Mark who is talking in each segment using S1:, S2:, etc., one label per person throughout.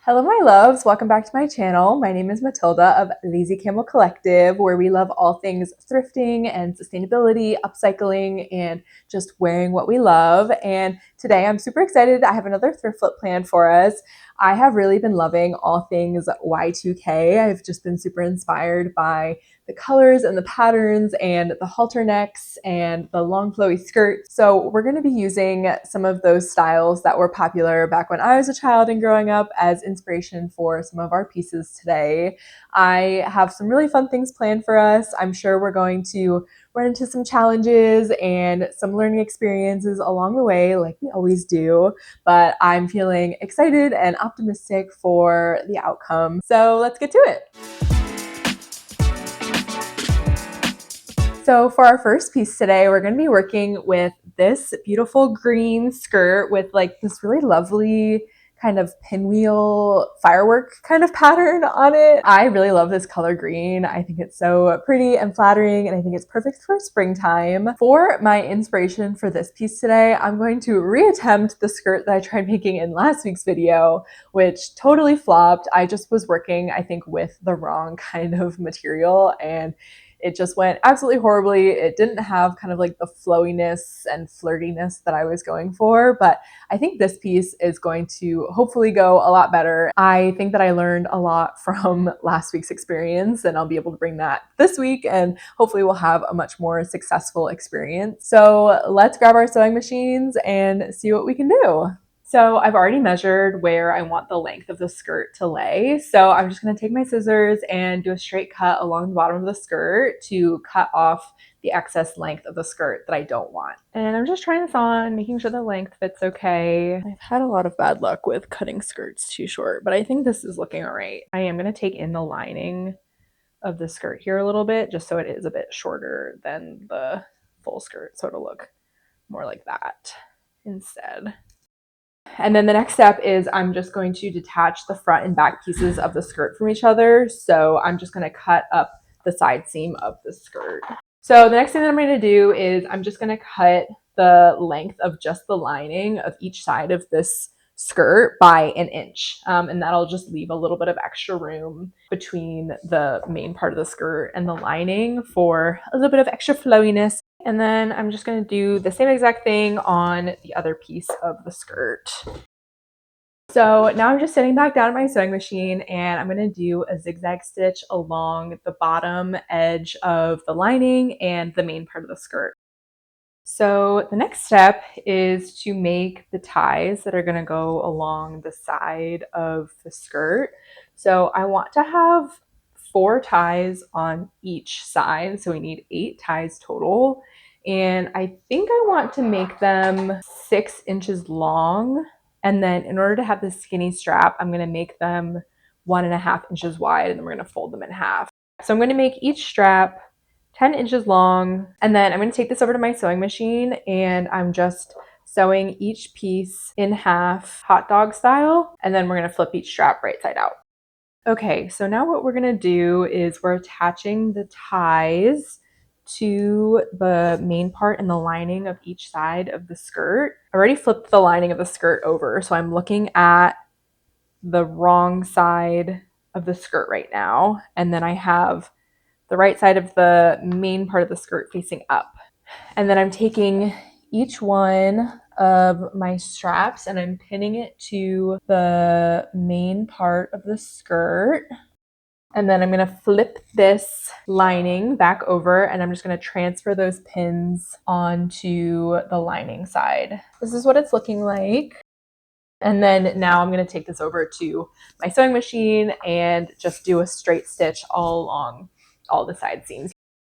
S1: Hello my loves, welcome back to my channel. My name is Matilda of Lazy Camel Collective, where we love all things thrifting and sustainability, upcycling, and just wearing what we love. And today I'm super excited. I have another thrift flip planned for us. I have really been loving all things Y2K. I've just been super inspired by the colors and the patterns and the halter necks and the long flowy skirts. So we're going to be using some of those styles that were popular back when I was a child and growing up as inspiration for some of our pieces today. I have some really fun things planned for us. I'm sure we're going to run into some challenges and some learning experiences along the way, like we always do, but I'm feeling excited and optimistic for the outcome. So let's get to it. So for our first piece today, we're going to be working with this beautiful green skirt with like this really lovely kind of pinwheel firework kind of pattern on it. I really love this color green. I think it's so pretty and flattering, and I think it's perfect for springtime. For my inspiration for this piece today, I'm going to reattempt the skirt that I tried making in last week's video, which totally flopped. I just was working, I think, with the wrong kind of material, and it just went absolutely horribly. It didn't have kind of like the flowiness and flirtiness that I was going for, but I think this piece is going to hopefully go a lot better. I think that I learned a lot from last week's experience, and I'll be able to bring that this week, and hopefully we'll have a much more successful experience. So let's grab our sewing machines and see what we can do. So I've already measured where I want the length of the skirt to lay. So I'm just going to take my scissors and do a straight cut along the bottom of the skirt to cut off the excess length of the skirt that I don't want. And I'm just trying this on, making sure the length fits okay. I've had a lot of bad luck with cutting skirts too short, but I think this is looking all right. I am going to take in the lining of the skirt here a little bit, just so it is a bit shorter than the full skirt, so it'll look more like that instead. And then the next step is I'm just going to detach the front and back pieces of the skirt from each other. So I'm just going to cut up the side seam of the skirt. So the next thing that I'm going to do is I'm just going to cut the length of just the lining of each side of this skirt by 1 inch. And that'll just leave a little bit of extra room between the main part of the skirt and the lining for a little bit of extra flowiness. And then I'm just going to do the same exact thing on the other piece of the skirt. So now I'm just sitting back down at my sewing machine, and I'm going to do a zigzag stitch along the bottom edge of the lining and the main part of the skirt. So the next step is to make the ties that are going to go along the side of the skirt. So I want to have 4 ties on each side. So we need 8 ties total. And I think I want to make them 6 inches long. And then in order to have the skinny strap, I'm going to make them 1.5 inches wide, and then we're going to fold them in half. So I'm going to make each strap 10 inches long, and then I'm going to take this over to my sewing machine, and I'm just sewing each piece in half hot dog style, and then we're going to flip each strap right side out. Okay, so now what we're going to do is we're attaching the ties to the main part and the lining of each side of the skirt. I already flipped the lining of the skirt over, so I'm looking at the wrong side of the skirt right now, and then I have the right side of the main part of the skirt facing up. And then I'm taking each one of my straps and I'm pinning it to the main part of the skirt. And then I'm going to flip this lining back over, and I'm just going to transfer those pins onto the lining side. This is what it's looking like. And then now I'm going to take this over to my sewing machine and just do a straight stitch all along all the side seams.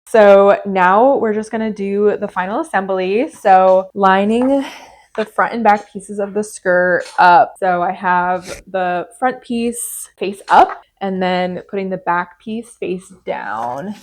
S1: So now we're just going to do the final assembly. So lining the front and back pieces of the skirt up. So I have the front piece face up, and then putting the back piece face down.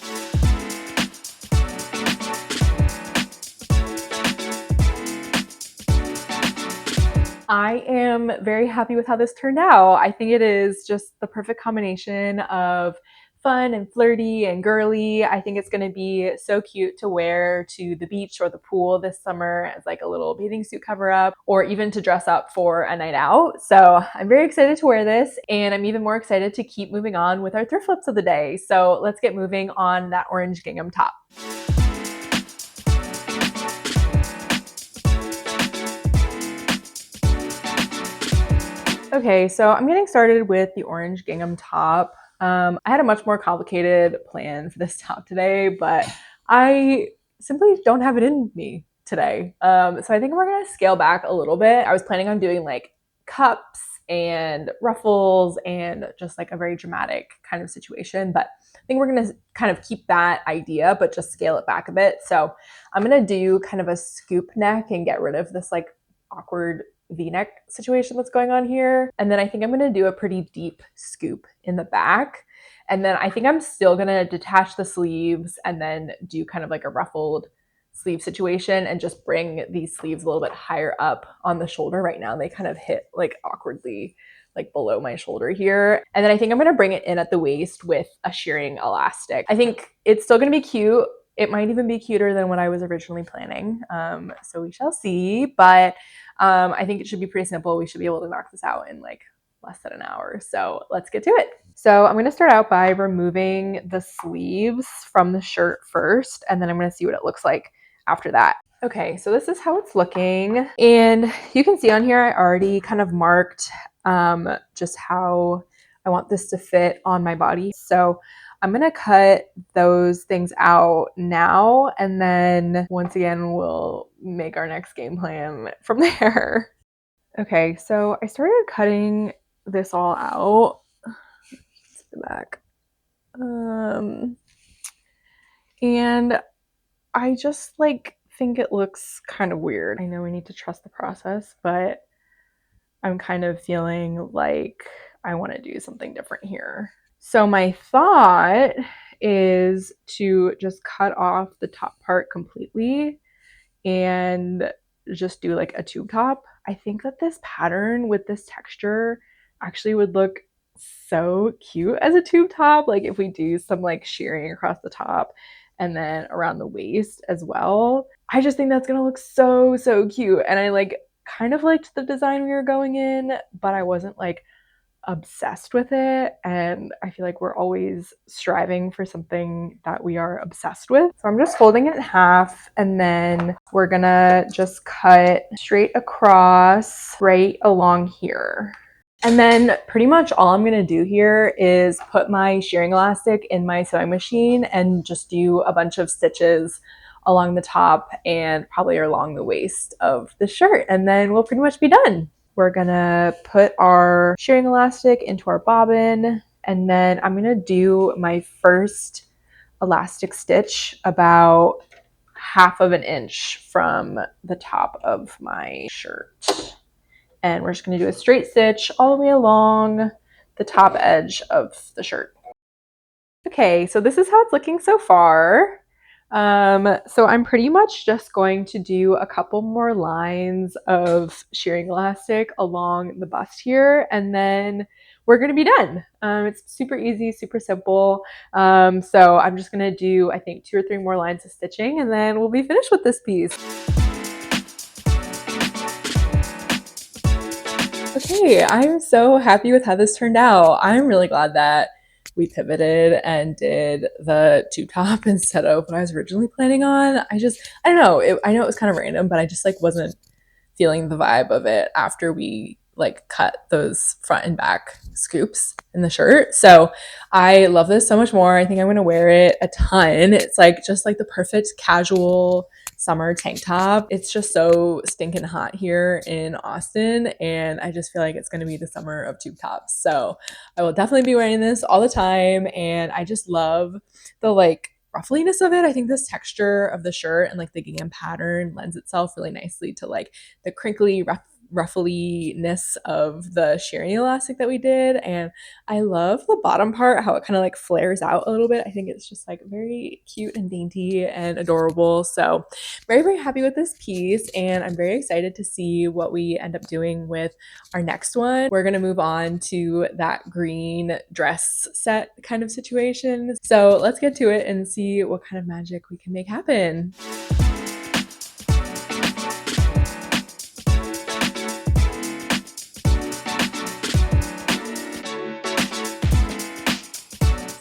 S1: I am very happy with how this turned out. I think it is just the perfect combination of fun and flirty and girly. I think it's going to be so cute to wear to the beach or the pool this summer as like a little bathing suit cover up, or even to dress up for a night out. So I'm very excited to wear this, and I'm even more excited to keep moving on with our thrift flips of the day. So let's get moving on that orange gingham top. Okay, so I'm getting started with the orange gingham top. I had a much more complicated plan for this top today, but I simply don't have it in me today. So I think we're gonna scale back a little bit. I was planning on doing like cups and ruffles and just like a very dramatic kind of situation, but I think we're gonna kind of keep that idea, but just scale it back a bit. So I'm gonna do kind of a scoop neck and get rid of this like awkward V-neck situation that's going on here. And then I think I'm going to do a pretty deep scoop in the back. And then I think I'm still going to detach the sleeves and then do kind of like a ruffled sleeve situation and just bring these sleeves a little bit higher up on the shoulder. Right now they kind of hit like awkwardly like below my shoulder here. And then I think I'm going to bring it in at the waist with a shearing elastic. I think it's still going to be cute. It might even be cuter than what I was originally planning. So we shall see. But I think it should be pretty simple. We should be able to knock this out in like less than an hour. So let's get to it. So I'm going to start out by removing the sleeves from the shirt first, and then I'm going to see what it looks like after that. Okay, so this is how it's looking. And you can see on here, I already kind of marked just how I want this to fit on my body. So I'm going to cut those things out now, and then once again, we'll make our next game plan from there. Okay, so I started cutting this all out. Let's go back. And I just like think it looks kind of weird. I know we need to trust the process, but I'm kind of feeling like I want to do something different here. So my thought is to just cut off the top part completely and just do like a tube top. I think that this pattern with this texture actually would look so cute as a tube top. Like if we do some like shearing across the top and then around the waist as well. I just think that's gonna look so, so cute. And I like kind of liked the design we were going in, but I wasn't like obsessed with it, and I feel like we're always striving for something that we are obsessed with. So I'm just folding it in half, and then we're gonna just cut straight across right along here. And then pretty much all I'm gonna do here is put my shearing elastic in my sewing machine and just do a bunch of stitches along the top and probably along the waist of the shirt, and then we'll pretty much be done. We're gonna put our shearing elastic into our bobbin, and then I'm gonna do my first elastic stitch about 1/2 inch from the top of my shirt. And we're just gonna do a straight stitch all the way along the top edge of the shirt. Okay, so this is how it's looking so far. So I'm pretty much just going to do a couple more lines of shearing elastic along the bust here, and then we're going to be done. It's super easy, super simple. So I'm just going to do, I think, 2 or 3 more lines of stitching, and then we'll be finished with this piece. Okay, I'm so happy with how this turned out. I'm really glad that we pivoted and did the tube top instead of what I was originally planning on. I don't know. I know it was kind of random, but I just like wasn't feeling the vibe of it after we like cut those front and back scoops in the shirt. So I love this so much more. I think I'm going to wear it a ton. It's like just like the perfect casual summer tank top. It's just so stinking hot here in Austin, and I just feel like it's going to be the summer of tube tops. So I will definitely be wearing this all the time, and I just love the like ruffliness of it. I think this texture of the shirt and like the gingham pattern lends itself really nicely to like the crinkly ruffliness of the shearing elastic that we did. And I love the bottom part, how it kind of like flares out a little bit. I think it's just like very cute and dainty and adorable. So very, very happy with this piece, and I'm very excited to see what we end up doing with our next one. We're gonna move on to that green dress set kind of situation. So let's get to it and see what kind of magic we can make happen.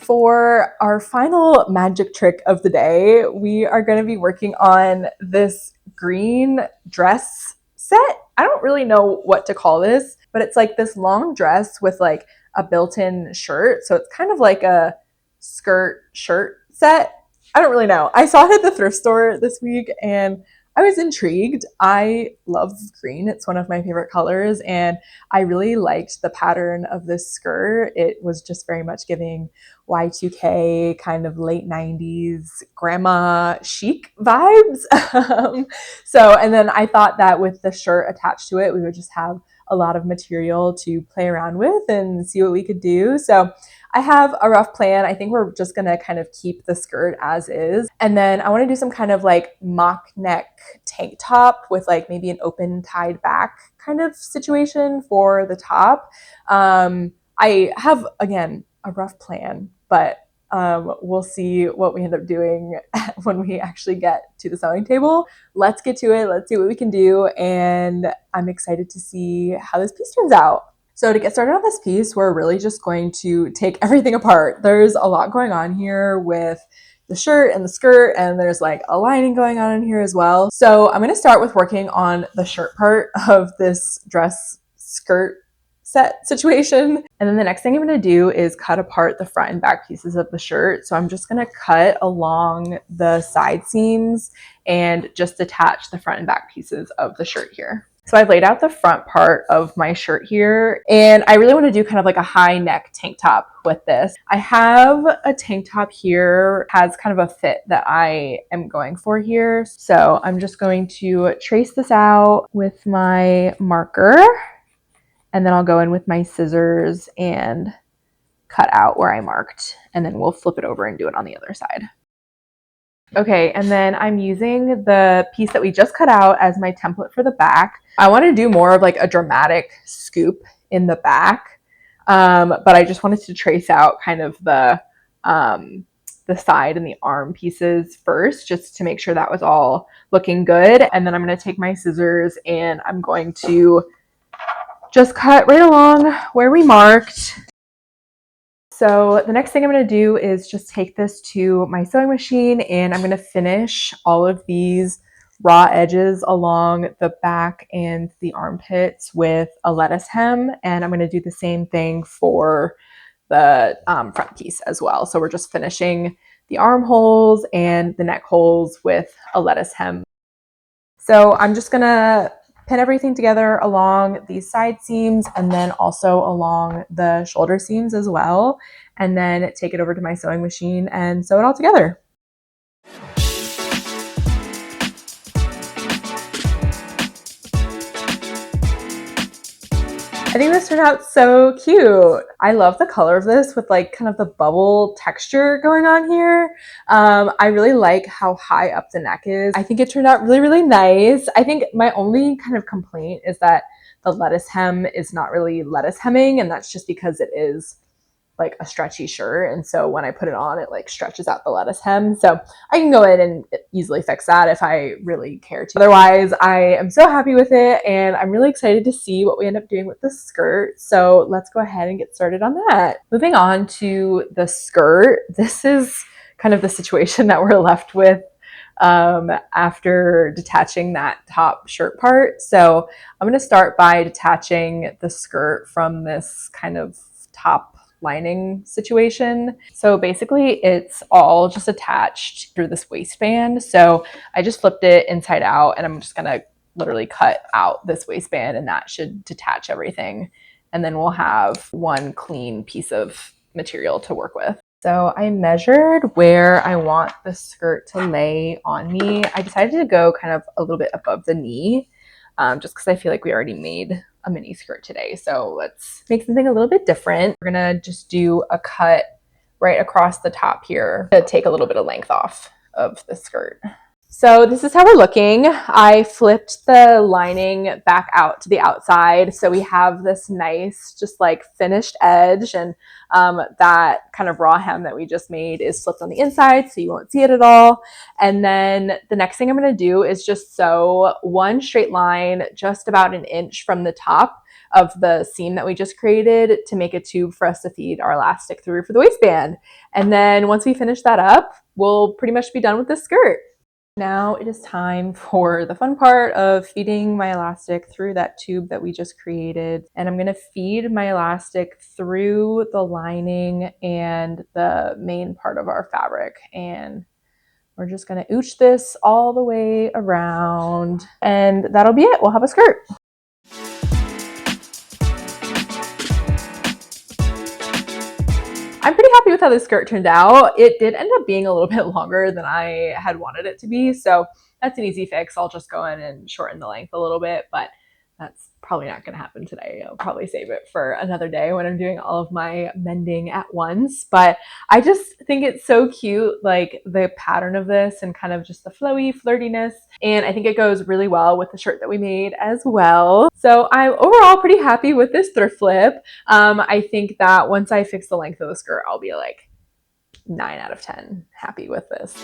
S1: For our final magic trick of the day, we are going to be working on this green dress set. I don't really know what to call this, but it's like this long dress with like a built-in shirt. So it's kind of like a skirt shirt set. I don't really know. I saw it at the thrift store this week and I was intrigued. I love green. It's one of my favorite colors, and I really liked the pattern of this skirt. It was just very much giving Y2K, kind of late 90s grandma chic vibes. And then I thought that with the shirt attached to it, we would just have a lot of material to play around with and see what we could do. So I have a rough plan. I think we're just gonna kind of keep the skirt as is. And then I wanna do some kind of like mock neck tank top with like maybe an open tied back kind of situation for the top. I have, again, a rough plan, but we'll see what we end up doing when we actually get to the sewing table. Let's get to it. Let's see what we can do. And I'm excited to see how this piece turns out. So to get started on this piece, we're really just going to take everything apart. There's a lot going on here with the shirt and the skirt, and there's like a lining going on in here as well. So I'm going to start with working on the shirt part of this dress skirt set situation. And then the next thing I'm going to do is cut apart the front and back pieces of the shirt. So I'm just going to cut along the side seams and just attach the front and back pieces of the shirt here. So I've laid out the front part of my shirt here, and I really want to do kind of like a high neck tank top with this. I have a tank top here, has kind of a fit that I am going for here. So I'm just going to trace this out with my marker, and then I'll go in with my scissors and cut out where I marked, and then we'll flip it over and do it on the other side. Okay, and then I'm using the piece that we just cut out as my template for the back. I want to do more of like a dramatic scoop in the back, but I just wanted to trace out kind of the side and the arm pieces first, just to make sure that was all looking good. And then I'm going to take my scissors and I'm going to just cut right along where we marked. So the next thing I'm going to do is just take this to my sewing machine, and I'm going to finish all of these raw edges along the back and the armpits with a lettuce hem, and I'm going to do the same thing for the front piece as well. So we're just finishing the armholes and the neck holes with a lettuce hem. So I'm just going to pin everything together along these side seams and then also along the shoulder seams as well, and then take it over to my sewing machine and sew it all together. I think this turned out so cute. I love the color of this with like kind of the bubble texture going on here. I really like how high up the neck is. I think it turned out really, really nice. I think my only kind of complaint is that the lettuce hem is not really lettuce hemming, and that's just because it is like a stretchy shirt, and so when I put it on, it like stretches out the lettuce hem. So I can go in and easily fix that if I really care to. Otherwise, I am so happy with it, and I'm really excited to see what we end up doing with the skirt. So let's go ahead and get started on that. Moving on to the skirt, this is kind of the situation that we're left with after detaching that top shirt part. So I'm going to start by detaching the skirt from this kind of top lining situation. So basically it's all just attached through this waistband. So I just flipped it inside out, and I'm just gonna literally cut out this waistband, and that should detach everything. And then we'll have one clean piece of material to work with. So I measured where I want the skirt to lay on me. I decided to go kind of a little bit above the knee. just because I feel like we already made a mini skirt today. So let's make something a little bit different. We're gonna just do a cut right across the top here to take a little bit of length off of the skirt. So this is how we're looking. I flipped the lining back out to the outside. So we have this nice, just like finished edge, and that kind of raw hem that we just made is flipped on the inside, so you won't see it at all. And then the next thing I'm gonna do is just sew one straight line just about an inch from the top of the seam that we just created to make a tube for us to feed our elastic through for the waistband. And then once we finish that up, we'll pretty much be done with this skirt. Now it is time for the fun part of feeding my elastic through that tube that we just created. And I'm gonna feed my elastic through the lining and the main part of our fabric. And we're just gonna ooch this all the way around, and that'll be it. We'll have a skirt. I'm pretty happy with how this skirt turned out. It did end up being a little bit longer than I had wanted it to be, so that's an easy fix. I'll just go in and shorten the length a little bit, but that's probably not going to happen today. I'll probably save it for another day when I'm doing all of my mending at once. But I just think it's so cute, like the pattern of this and kind of just the flowy flirtiness. And I think it goes really well with the shirt that we made as well. So I'm overall pretty happy with this thrift flip. I think that once I fix the length of the skirt, I'll be like 9 out of 10 happy with this.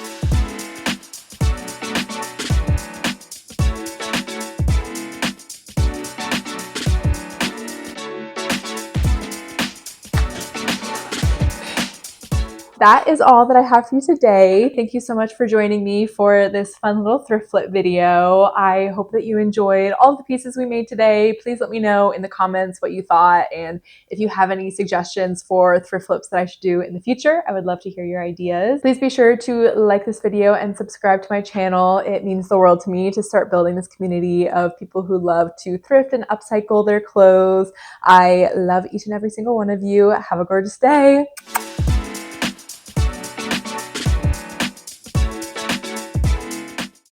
S1: That is all that I have for you today. Thank you so much for joining me for this fun little thrift flip video. I hope that you enjoyed all the pieces we made today. Please let me know in the comments what you thought, and if you have any suggestions for thrift flips that I should do in the future, I would love to hear your ideas. Please be sure to like this video and subscribe to my channel. It means the world to me to start building this community of people who love to thrift and upcycle their clothes. I love each and every single one of you. Have a gorgeous day.